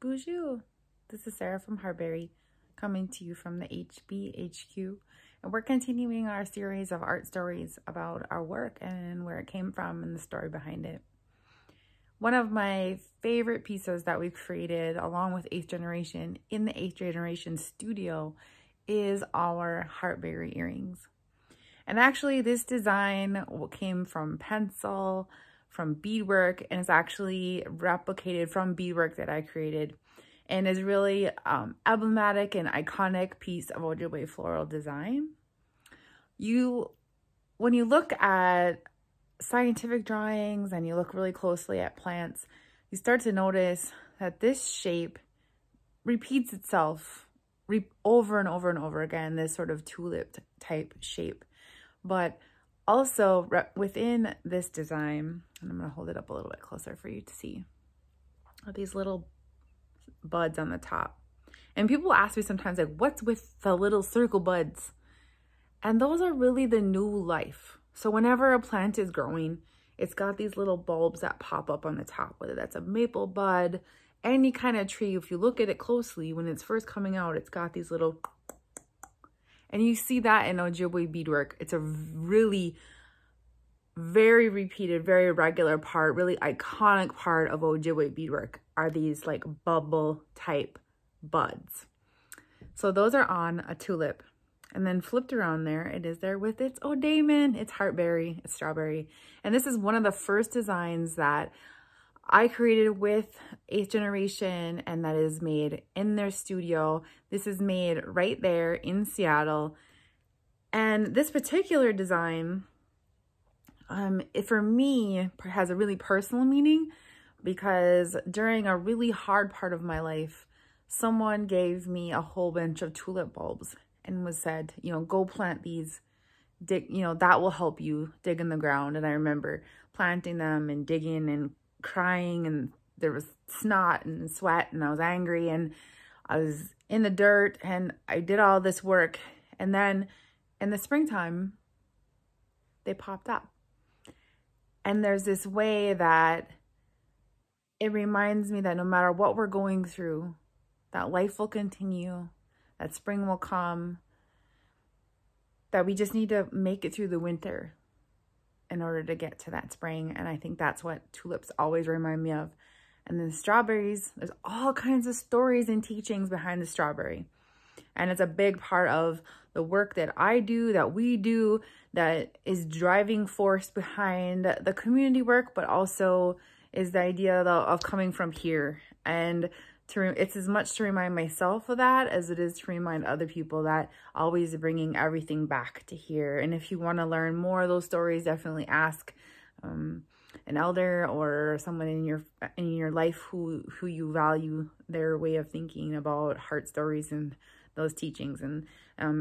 Bonjour. This is Sarah from Heartberry, coming to you from the HBHQ, and we're continuing our series of art stories about our work and where it came from and the story behind it. One of my favorite pieces that we've created along with 8th Generation in the 8th Generation studio is our Heartberry earrings. And actually this design came from pencil, from beadwork, and it's actually replicated from beadwork that I created, and is really emblematic and iconic piece of Ojibwe floral design. When you look at scientific drawings and you look really closely at plants, you start to notice that this shape repeats itself over and over and over again, this sort of tulip type shape. But also within this design, and I'm going to hold it up a little bit closer for you to see, are these little buds on the top. And people ask me sometimes, like, what's with the little circle buds? And those are really the new life. So whenever a plant is growing, it's got these little bulbs that pop up on the top, whether that's a maple bud, any kind of tree. If you look at it closely, when it's first coming out, it's got these little, and you see that in Ojibwe beadwork. It's a really very repeated, very regular part, really iconic part of Ojibwe beadwork are these like bubble type buds. So those are on a tulip. And then flipped around there, it is there with its daemon, it's Heartberry, it's strawberry. And this is one of the first designs that I created with 8th Generation, and that is made in their studio. This is made right there in Seattle. And this particular design, for me, has a really personal meaning, because during a really hard part of my life, someone gave me a whole bunch of tulip bulbs and said, you know, go plant these, dig, you know, that will help you dig in the ground. And I remember planting them and digging and crying, and there was snot and sweat, and I was angry, and I was in the dirt, and I did all this work. And then in the springtime, they popped up. And there's this way that it reminds me that no matter what we're going through, that life will continue, that spring will come, that we just need to make it through the winter in order to get to that spring. And I think that's what tulips always remind me of. And then strawberries, there's all kinds of stories and teachings behind the strawberry. And it's a big part of the work that I do, that we do, that is driving force behind the community work, but also is the idea of coming from here. And it's as much to remind myself of that as it is to remind other people that always bringing everything back to here. And if you want to learn more of those stories, definitely ask an elder or someone in your life who you value their way of thinking about heart stories and those teachings. And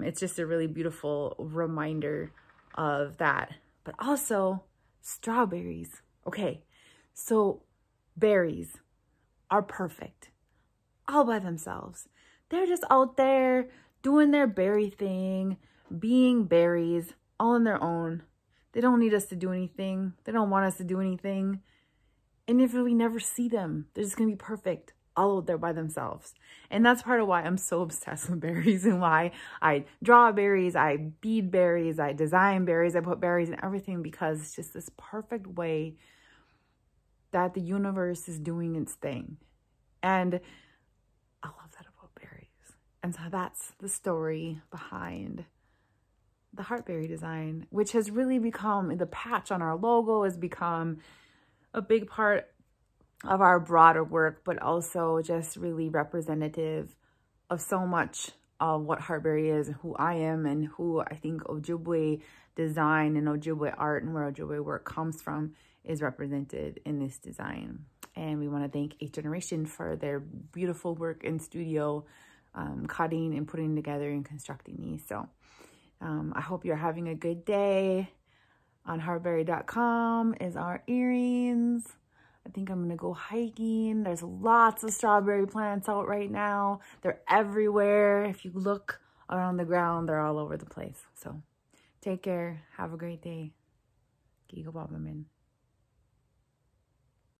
it's just a really beautiful reminder of that. But also strawberries. Okay, so berries are perfect all by themselves. They're just out there doing their berry thing, being berries all on their own. They don't need us to do anything. They don't want us to do anything. And if we never see them, they're just gonna be perfect all out there by themselves. And that's part of why I'm so obsessed with berries, and why I draw berries, I bead berries, I design berries, I put berries in everything, because it's just this perfect way that the universe is doing its thing. And I love that about berries. And so that's the story behind the Heartberry design, which has really become, the patch on our logo has become a big part of our broader work, but also just really representative of so much of what Heartberry is, and who I am, and who I think Ojibwe design and Ojibwe art and where Ojibwe work comes from is represented in this design. And we want to thank 8th Generation for their beautiful work in studio, cutting and putting together and constructing these. So I hope you're having a good day. On heartberry.com is our earrings. I think I'm going to go hiking. There's lots of strawberry plants out right now. They're everywhere. If you look around the ground, they're all over the place. So take care. Have a great day. Giga Bobamin.